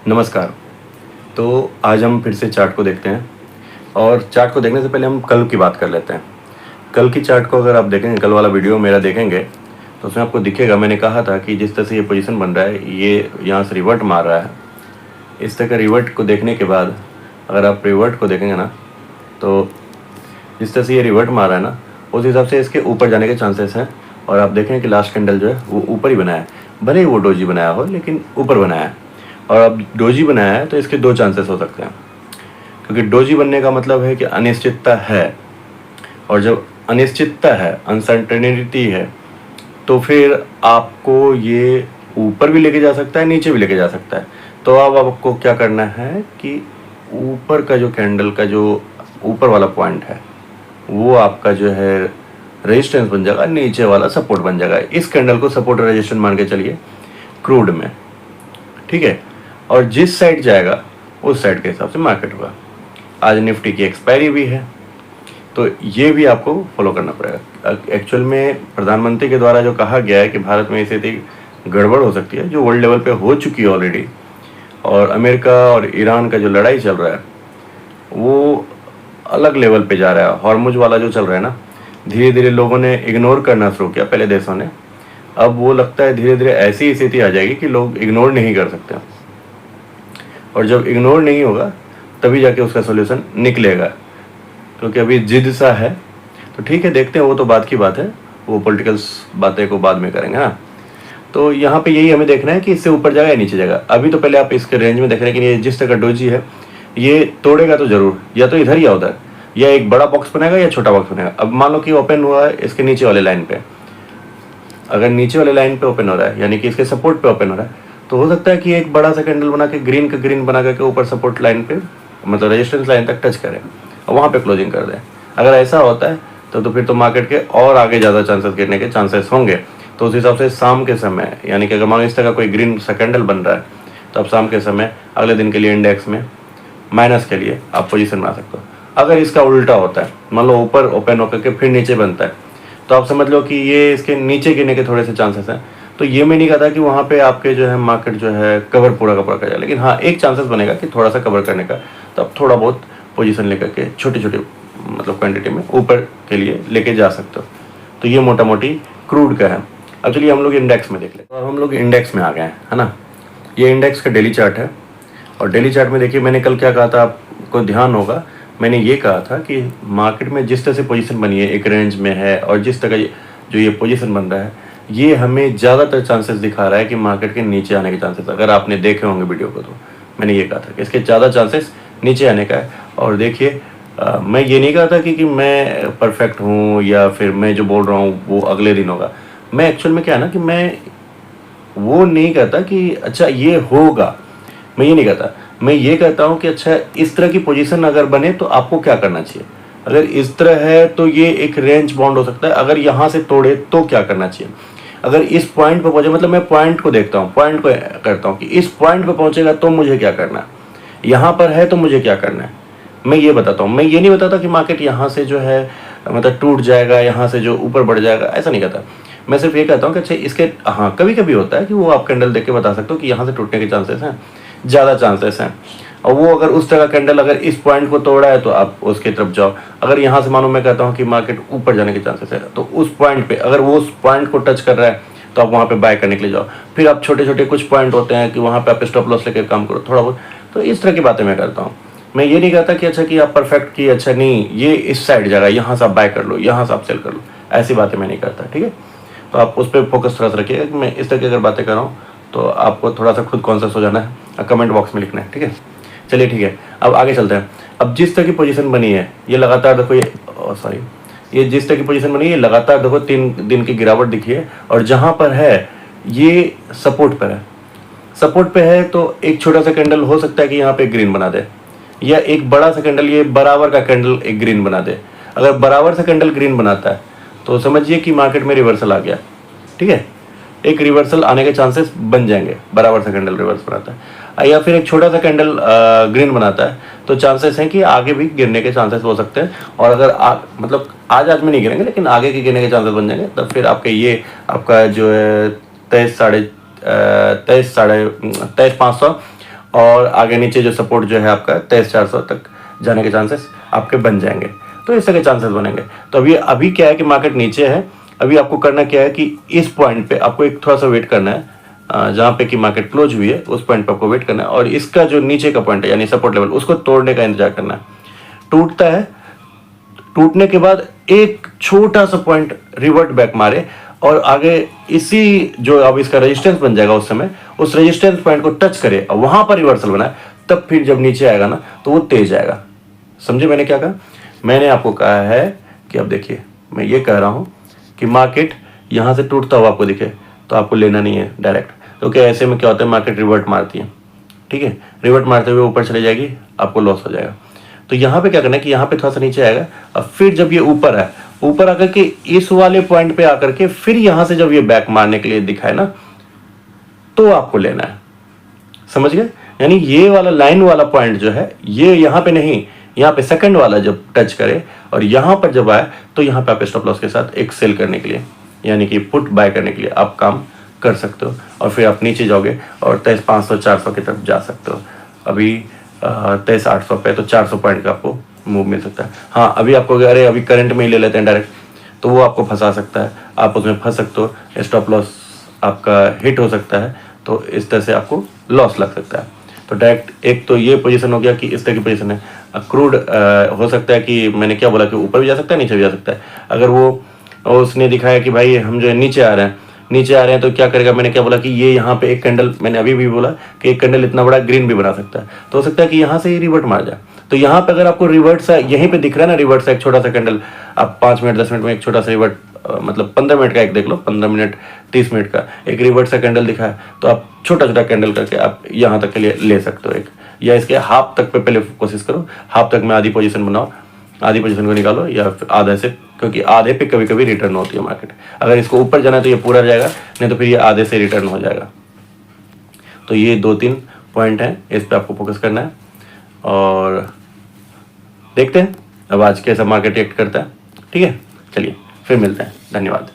नमस्कार। तो आज हम फिर से चार्ट को देखते हैं और चार्ट को देखने से पहले हम कल की बात कर लेते हैं। कल की चार्ट को अगर आप देखेंगे, कल वाला वीडियो मेरा देखेंगे तो उसमें आपको दिखेगा, मैंने कहा था कि जिस तरह से ये पोजीशन बन रहा है, ये यहाँ से रिवर्ट मार रहा है। इस तरह का रिवर्ट को देखने के बाद अगर आप रिवर्ट को देखेंगे ना, तो जिस तरह से ये रिवर्ट मार रहा है ना, उस हिसाब से इसके ऊपर जाने के चांसेस हैं। और आप देखें कि लास्ट कैंडल जो है वो ऊपर ही बनाया है, भले ही वो डोजी बनाया हो लेकिन ऊपर बनाया है। और अब डोजी बनाया है तो इसके दो चांसेस हो सकते हैं, क्योंकि डोजी बनने का मतलब है कि अनिश्चितता है, और जब अनिश्चितता है, अनसर्टेनिटी है, तो फिर आपको ये ऊपर भी लेके जा सकता है, नीचे भी लेके जा सकता है। तो अब आपको क्या करना है कि ऊपर का जो कैंडल का जो ऊपर वाला पॉइंट है वो आपका जो है रेजिस्टेंस बन जाएगा, नीचे वाला सपोर्ट बन जाएगा। इस कैंडल को सपोर्ट रेजिस्टेंस मान के चलिए क्रूड में, ठीक है। और जिस साइड जाएगा उस साइड के हिसाब से मार्केट होगा। आज निफ्टी की एक्सपायरी भी है, तो ये भी आपको फॉलो करना पड़ेगा। एक्चुअल में प्रधानमंत्री के द्वारा जो कहा गया है कि भारत में स्थिति गड़बड़ हो सकती है, जो वर्ल्ड लेवल पे हो चुकी है ऑलरेडी, और अमेरिका और ईरान का जो लड़ाई चल रहा है वो अलग लेवल पे जा रहा है। हॉर्मुज वाला जो चल रहा है ना, धीरे धीरे लोगों ने इग्नोर करना शुरू किया, पहले देशों ने। अब वो लगता है धीरे धीरे ऐसी स्थिति आ जाएगी कि लोग इग्नोर नहीं कर सकते, और जब इग्नोर नहीं होगा तभी जाके उसका सोल्यूशन निकलेगा। क्योंकि अभी जिद सा है, तो ठीक है, देखते हैं, वो तो बात की बात है, वो पॉलिटिकल्स बातें को बाद में करेंगे ना। तो यहाँ पे यही हमें देखना है कि इससे ऊपर जाएगा या नीचे जाएगा। अभी तो पहले आप इसके रेंज में देख रहे हैं कि ये जिस तरह का डोजी है ये तोड़ेगा तो जरूर, या तो इधर या उधर, या एक बड़ा बॉक्स बनाएगा या छोटा बॉक्स बनाएगा। अब मान लो कि ओपन हुआ है इसके नीचे वाले लाइन पे, अगर नीचे वाले लाइन पे ओपन हो रहा है, यानी कि इसके सपोर्ट पे ओपन हो रहा है, तो हो सकता है कि एक बड़ा सा कैंडल बना के ग्रीन का ग्रीन बना करके ऊपर सपोर्ट लाइन पे, मतलब रेजिस्टेंस लाइन तक टच करें और वहाँ पे क्लोजिंग कर दें। अगर ऐसा होता है तो फिर तो मार्केट के और आगे ज़्यादा चांसेस गिरने के चांसेस होंगे। तो उस हिसाब से शाम के समय, यानी कि अगर मान लो इस तरह का कोई ग्रीन सा कैंडल बन रहा है, तो अब शाम के समय अगले दिन के लिए इंडेक्स में माइनस के लिए आप पोजीशन बना सकते हो। अगर इसका उल्टा होता है, मान लो ऊपर ओपन होकर के फिर नीचे बनता है, तो आप समझ लो कि ये इसके नीचे गिरने के थोड़े से चांसेस हैं। तो ये मैं नहीं कहता कि वहाँ पे आपके जो है मार्केट जो है कवर पूरा का पूरा कर जाए, लेकिन हाँ एक चांसेस बनेगा कि थोड़ा सा कवर करने का। तो आप थोड़ा बहुत पोजीशन लेकर के छोटी छोटी मतलब क्वांटिटी में ऊपर के लिए लेके जा सकते हो। तो ये मोटा मोटी क्रूड का है। अब चलिए हम लोग इंडेक्स में देख लेते हैं। तो हम लोग इंडेक्स में आ गए हैं, है ना। ये इंडेक्स का डेली चार्ट है, और डेली चार्ट में देखिए मैंने कल क्या कहा था, आपको ध्यान होगा, मैंने ये कहा था कि मार्केट में जिस तरह से पोजीशन बनी है, एक रेंज में है, और जिस तरह जो ये पोजीशन बन रहा है, ये हमें ज़्यादातर चांसेस दिखा रहा है कि मार्केट के नीचे आने के चांसेस, अगर आपने देखे होंगे वीडियो को, तो मैंने ये कहा था कि इसके ज़्यादा चांसेस नीचे आने का है। और देखिए मैं ये नहीं कहा था कि मैं परफेक्ट हूँ या फिर मैं जो बोल रहा हूँ वो अगले दिन होगा। मैं एक्चुअल में क्या है ना कि मैं वो नहीं कहता कि अच्छा ये होगा, मैं ये नहीं कहता। मैं ये कहता हूँ कि अच्छा इस तरह की पोजीशन अगर बने तो आपको क्या करना चाहिए। अगर इस तरह है तो ये एक रेंज बाउंड हो सकता है, अगर यहाँ से तोड़े तो क्या करना चाहिए। अगर इस पॉइंट पे पहुंचे, मतलब मैं पॉइंट को देखता हूँ, पॉइंट को करता हूँ कि इस पॉइंट पे पहुंचेगा तो मुझे क्या करना है, यहाँ पर है तो मुझे क्या करना है, मैं ये बताता हूँ। मैं ये नहीं बताता कि मार्केट यहाँ से जो है मतलब टूट जाएगा, यहाँ से जो ऊपर बढ़ जाएगा, ऐसा नहीं कहता। मैं सिर्फ ये कहता हूँ कि अच्छा इसके, हाँ कभी कभी होता है कि वो आप कैंडल देख के बता सकते हो कि यहाँ से टूटने के चांसेस हैं, ज़्यादा चांसेस हैं। और वो अगर उस तरह का कैंडल अगर इस पॉइंट को तोड़ा है तो आप उसकी तरफ जाओ। अगर यहाँ से मानो मैं कहता हूँ कि मार्केट ऊपर जाने के चांसेस है, तो उस पॉइंट पे अगर वो उस पॉइंट को टच कर रहा है तो आप वहाँ पे बाय करने के लिए जाओ। फिर आप छोटे छोटे कुछ पॉइंट होते हैं कि वहाँ पे आप स्टॉप लॉस लेकर काम करो थोड़ा बहुत। तो इस तरह की बातें मैं करता हूँ। मैं ये नहीं कहता कि अच्छा कि आप परफेक्ट की, अच्छा नहीं ये इस साइड जाएगा, यहाँ से आप बाय कर लो, यहाँ से आप सेल कर लो, ऐसी बातें मैं नहीं करता, ठीक है। तो आप उस पर फोकस थोड़ा सा रखिएगा कि मैं इस तरह की अगर बातें कर रहा हूँ तो आपको थोड़ा सा खुद कॉन्शियस हो जाना है, कमेंट बॉक्स में लिखना है, ठीक है। चलिए ठीक है, अब आगे चलते हैं। अब जिस तरह की पोजीशन बनी है ये लगातार देखो, ये जिस तरह की पोजीशन बनी है लगातार देखो 3 दिन की गिरावट दिखी है, और जहाँ पर है ये सपोर्ट पर है, सपोर्ट पे है तो एक छोटा सा कैंडल हो सकता है कि यहाँ पे ग्रीन बना दे, या एक बड़ा सा कैंडल ये बराबर का कैंडल एक ग्रीन बना दे। अगर बराबर सा कैंडल ग्रीन बनाता है तो समझिए कि मार्केट में रिवर्सल आ गया, ठीक है। एक रिवर्सल आने के चांसेस बन जाएंगे, बराबर सा कैंडल रिवर्स बनाता है। या फिर एक छोटा सा कैंडल ग्रीन बनाता है तो चांसेस हैं कि आगे भी गिरने के चांसेस हो सकते हैं। और अगर मतलब आज में नहीं गिरेंगे लेकिन आगे के गिरने के चांसेस बन जाएंगे, तब फिर आपके ये आपका जो है 23,500 और आगे नीचे जो सपोर्ट जो है आपका 23,400 तक जाने के चांसेस आपके बन जाएंगे। तो इस तरह के चांसेस बनेंगे। तो अभी क्या है कि मार्केट नीचे है, अभी आपको करना क्या है कि इस पॉइंट पे आपको एक थोड़ा सा वेट करना है, जहाँ पे कि मार्केट क्लोज हुई है उस पॉइंट पे आपको वेट करना है, और इसका जो नीचे का पॉइंट है यानी सपोर्ट लेवल उसको तोड़ने का इंतजार करना है। टूटता है, टूटने के बाद एक छोटा सा पॉइंट रिवर्ट बैक मारे और आगे इसी जो अब इसका रेजिस्टेंस बन जाएगा उस समय, उस रेजिस्टेंस पॉइंट को टच करे और वहां पर रिवर्सल बनाए, तब फिर जब नीचे आएगा ना तो वो तेज आएगा। समझे मैंने क्या कहा? मैंने आपको कहा है कि अब देखिए मैं ये कह रहा हूं कि मार्केट यहां से टूटता हुआ आपको दिखे तो आपको लेना नहीं है डायरेक्ट, क्योंकि ऐसे में क्या होता है मार्केट रिवर्ट मारती है, ठीक है, रिवर्ट मारते हुए ऊपर चले जाएगी, आपको लॉस हो जाएगा। तो यहाँ पे क्या करना है कि यहाँ पे थोड़ा सा नीचे आएगा, अब फिर जब ये ऊपर है, ऊपर आकर के इस वाले पॉइंट पे आकर के फिर यहाँ से जब ये बैक मारने के लिए दिखाए ना तो आपको लेना है। समझ गए? यानी ये वाला लाइन वाला पॉइंट जो है ये यहाँ पे नहीं, यहाँ पे सेकंड वाला जब टच करे और यहाँ पर जब आए तो यहाँ पे आप स्टॉप लॉस के साथ एक सेल करने के लिए यानी कि पुट बाय करने के लिए आप काम कर सकते हो, और फिर आप नीचे जाओगे और 23,500-400 की तरफ जा सकते हो। अभी 23,800 पे तो 400 पॉइंट का आपको मूव मिल सकता है। हाँ, अभी आपको अरे अभी करंट में ही ले लेते हैं डायरेक्ट, तो वो आपको फंसा सकता है, आप उसमें फंस सकते हो, स्टॉप लॉस आपका हिट हो सकता है, तो इस तरह से आपको लॉस लग सकता है। तो डायरेक्ट एक तो ये पोजीशन हो गया कि इस तरह की पोजीशन है। क्रूड हो सकता है कि मैंने क्या बोला कि ऊपर भी जा सकता है नीचे भी जा सकता है। अगर वो उसने दिखाया कि भाई हम जो है नीचे आ रहे हैं तो क्या करेगा, मैंने क्या बोला कि ये यहाँ पे एक कैंडल, मैंने अभी भी बोला कि एक कैंडल इतना बड़ा ग्रीन भी बना सकता है, तो हो सकता है कि यहाँ से ही रिवर्ट मार जाए। तो यहाँ पे अगर आपको रिवर्ट सा यहीं पे दिख रहा है ना, रिवर्ट सा एक छोटा सा कैंडल, आप 5 मिनट 10 मिनट में एक छोटा सा रिवर्ट, मतलब 15 मिनट का एक देख लो, 15 मिनट 30 मिनट का एक रिवर्ट सा कैंडल दिखा है, तो आप छोटा छोटा कैंडल करके आप यहाँ तक के लिए ले सकते हो एक, या इसके हाफ तक पे पहले कोशिश करो, हाफ तक में आधी पोजीशन बनाओ, आधी पोजीशन को निकालो, या फिर आधे से, क्योंकि आधे पे कभी कभी रिटर्न होती है मार्केट। अगर इसको ऊपर जाना है तो ये पूरा जाएगा, नहीं तो फिर ये आधे से रिटर्न हो जाएगा। तो ये 2-3 पॉइंट हैं, इस पे आपको फोकस करना है, और देखते हैं अब आज कैसा मार्केट रिएक्ट करता है। ठीक है, चलिए फिर मिलते हैं, धन्यवाद।